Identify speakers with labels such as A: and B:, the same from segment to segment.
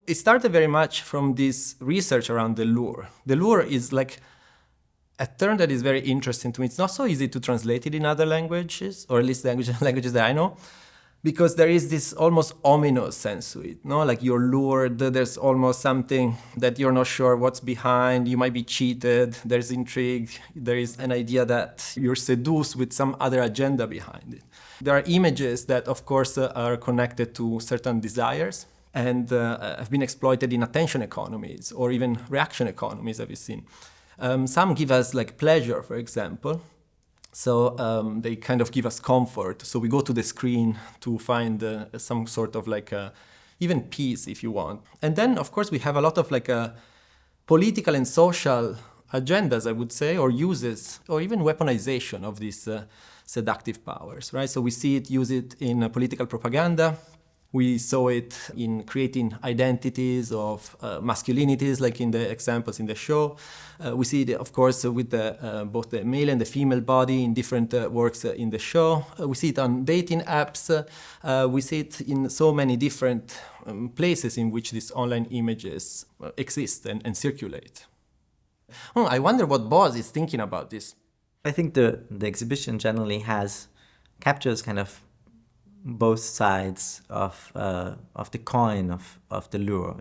A: It started very much from this research around the lure. The lure is like a term that is very interesting to me. It's not so easy to translate it in other languages, or at least languages that I know, because there is this almost ominous sense to it, no? Like you're lured, there's almost something that you're not sure what's behind, you might be cheated, there's intrigue, there is an idea that you're seduced with some other agenda behind it. There are images that, of course, are connected to certain desires and have been exploited in attention economies or even reaction economies, have you seen? Some give us like pleasure, for example. So they kind of give us comfort. So we go to the screen to find some sort of like even peace, if you want. And then, of course, we have a lot of like political and social agendas, I would say, or uses, or even weaponization of these seductive powers, right? So we see it, use it in political propaganda. We saw it in creating identities of masculinities, like in the examples in the show. We see it, of course, with both the male and the female body in different works in the show. We see it on dating apps. We see it in so many different places in which these online images exist and circulate. I wonder what Boaz is thinking about this.
B: I think the exhibition generally captures kind of both sides of the coin of the lure,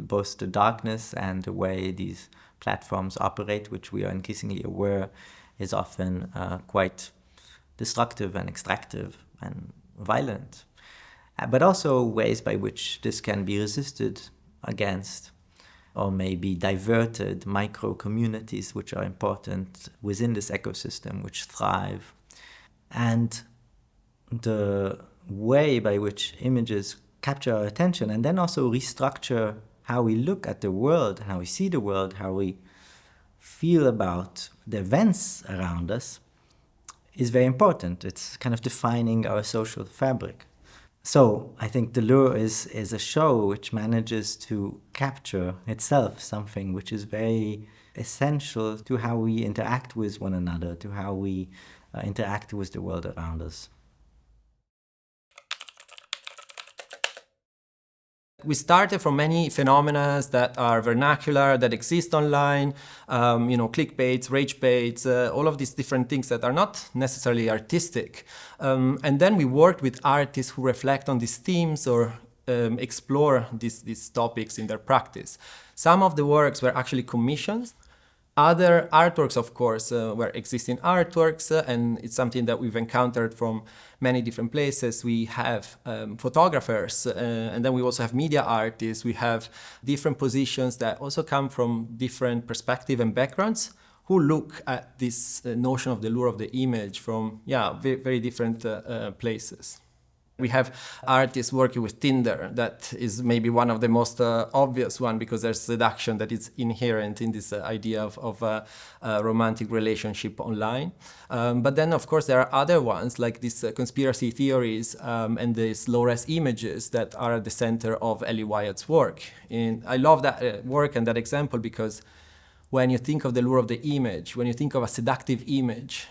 B: both the darkness and the way these platforms operate, which we are increasingly aware is often quite destructive and extractive and violent, but also ways by which this can be resisted against or maybe diverted, micro communities which are important within this ecosystem, which thrive. And the way by which images capture our attention and then also restructure how we look at the world, how we see the world, how we feel about the events around us is very important. It's kind of defining our social fabric. So I think The Lure is a show which manages to capture itself something which is very essential to how we interact with one another, to how we interact with the world around us.
A: We started from many phenomena that are vernacular, that exist online, clickbaits, rage baits, all of these different things that are not necessarily artistic. And then we worked with artists who reflect on these themes or explore these topics in their practice. Some of the works were actually commissions. Other artworks, of course, were existing artworks, and it's something that we've encountered from many different places. We have photographers, and then we also have media artists. We have different positions that also come from different perspectives and backgrounds who look at this notion of the lure of the image from, very, very different places. We have artists working with Tinder. That is maybe one of the most obvious one because there's seduction that is inherent in this idea of a romantic relationship online. But then, of course, there are other ones like these conspiracy theories and these low-res images that are at the center of Ellie Wyatt's work. And I love that work and that example because when you think of the lure of the image, when you think of a seductive image,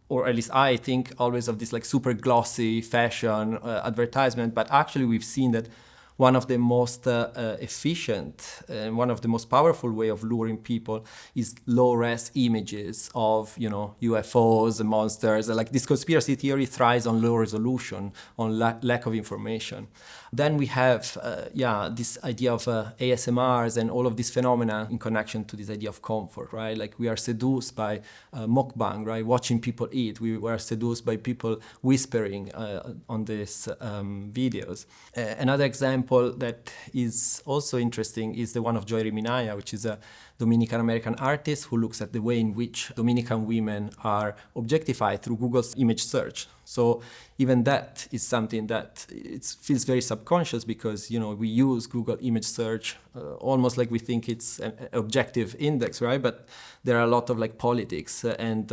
A: or at least I think always of this like super glossy fashion advertisement, but actually we've seen that one of the most efficient and one of the most powerful way of luring people is low-res images of, UFOs and monsters. Like this conspiracy theory thrives on low resolution, on lack of information. Then we have, this idea of ASMRs and all of these phenomena in connection to this idea of comfort, right? Like we are seduced by mukbang, right? Watching people eat. We were seduced by people whispering on these videos. Another example that is also interesting is the one of Joy Riminaya, which is a Dominican-American artist who looks at the way in which Dominican women are objectified through Google's image search. So even that is something that it feels very subconscious because, we use Google image search almost like we think it's an objective index, right? But there are a lot of like politics and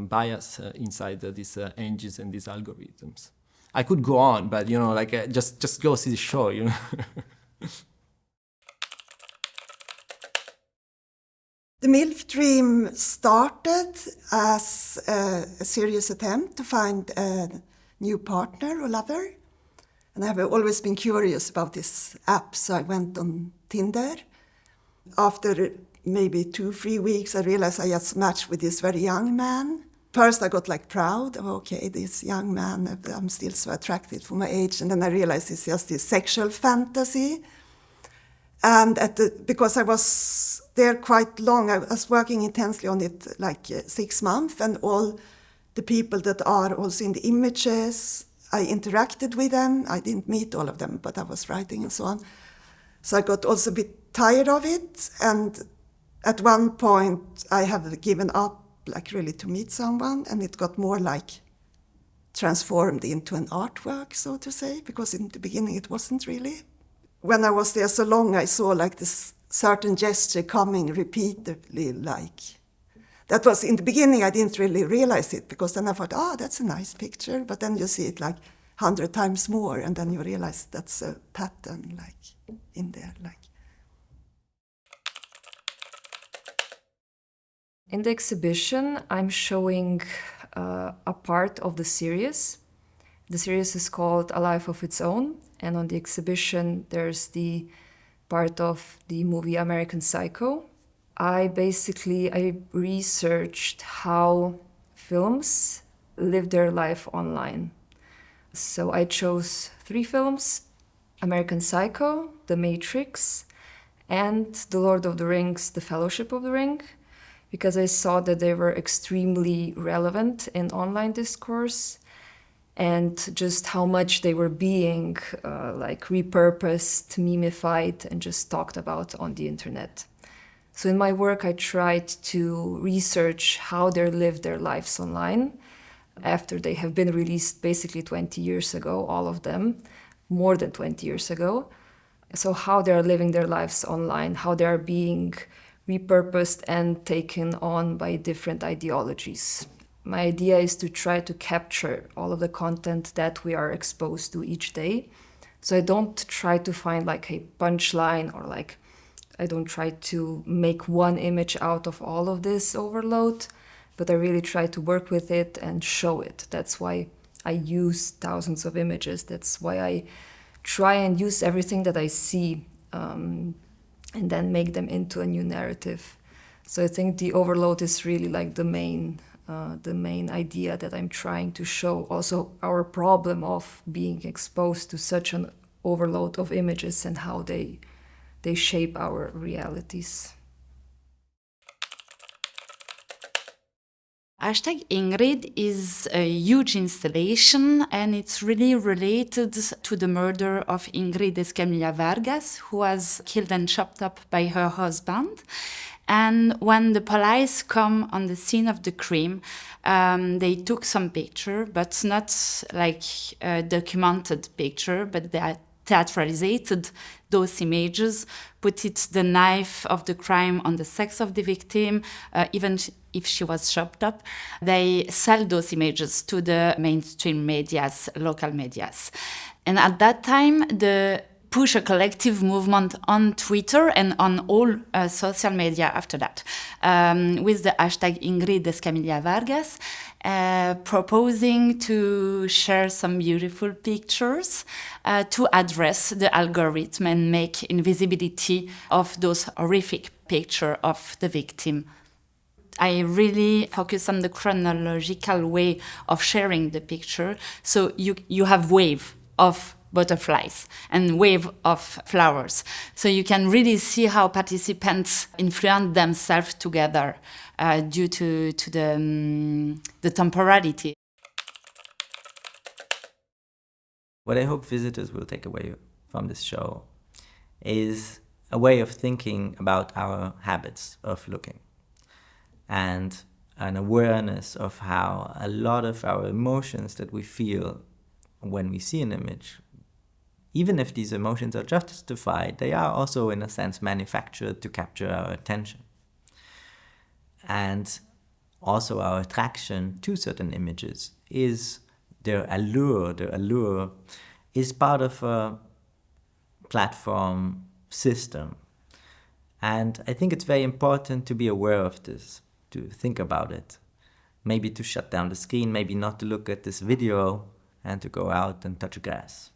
A: bias inside these engines and these algorithms. I could go on, but just go see the show.
C: The MILF Dream started as a serious attempt to find a new partner or lover. And I have always been curious about this app, so I went on Tinder. After maybe 2-3 weeks, I realized I just matched with this very young man. First, I got like proud. Oh, okay, this young man, I'm still so attracted for my age. And then I realized it's just this sexual fantasy. And because I was there quite long, I was working intensely on it like 6 months, and all the people that are also in the images, I interacted with them. I didn't meet all of them, but I was writing and so on. So I got also a bit tired of it. And at one point, I have given up, like really to meet someone, and it got more like transformed into an artwork, so to say, because in the beginning it wasn't really. When I was there so long, I saw like this certain gesture coming repeatedly, like that was in the beginning. I didn't really realize it, because then I thought, oh, that's a nice picture. But then you see it like 100 times more, and then you realize that's a pattern, like in there, like.
D: In the exhibition, I'm showing a part of the series. The series is called A Life of Its Own, and on the exhibition, there's the part of the movie American Psycho. I researched how films live their life online. So I chose 3 films: American Psycho, The Matrix, and The Lord of the Rings, The Fellowship of the Ring, because I saw that they were extremely relevant in online discourse, and just how much they were being like repurposed, memified, and just talked about on the internet. So in my work, I tried to research how they live their lives online after they have been released basically 20 years ago, all of them, more than 20 years ago. So how they are living their lives online, how they are being repurposed and taken on by different ideologies. My idea is to try to capture all of the content that we are exposed to each day. So I don't try to find like a punchline, or like I don't try to make one image out of all of this overload, but I really try to work with it and show it. That's why I use thousands of images. That's why I try and use everything that I see and then make them into a new narrative. So I think the overload is really like the main idea that I'm trying to show. Also our problem of being exposed to such an overload of images and how they shape our realities.
E: #Ingrid is a huge installation, and it's really related to the murder of Ingrid Escamilla Vargas, who was killed and chopped up by her husband. And when the police come on the scene of the crime, they took some picture, but not like a documented picture, but they theatralized those images, put the knife of the crime on the sex of the victim, even if she was chopped up. They sell those images to the mainstream medias, local medias. And at that time, the push a collective movement on Twitter and on all social media after that, with the #Ingrid Escamilla Vargas, proposing to share some beautiful pictures to address the algorithm and make invisibility of those horrific pictures of the victim. I really focus on the chronological way of sharing the picture. So you have wave of butterflies and wave of flowers. So you can really see how participants influence themselves together due to the temporality.
B: What I hope visitors will take away from this show is a way of thinking about our habits of looking, and an awareness of how a lot of our emotions that we feel when we see an image, even if these emotions are justified, they are also in a sense manufactured to capture our attention. And also our attraction to certain images is their allure. Their allure is part of a platform system. And I think it's very important to be aware of this, to think about it. Maybe to shut down the screen, maybe not to look at this video, and to go out and touch grass.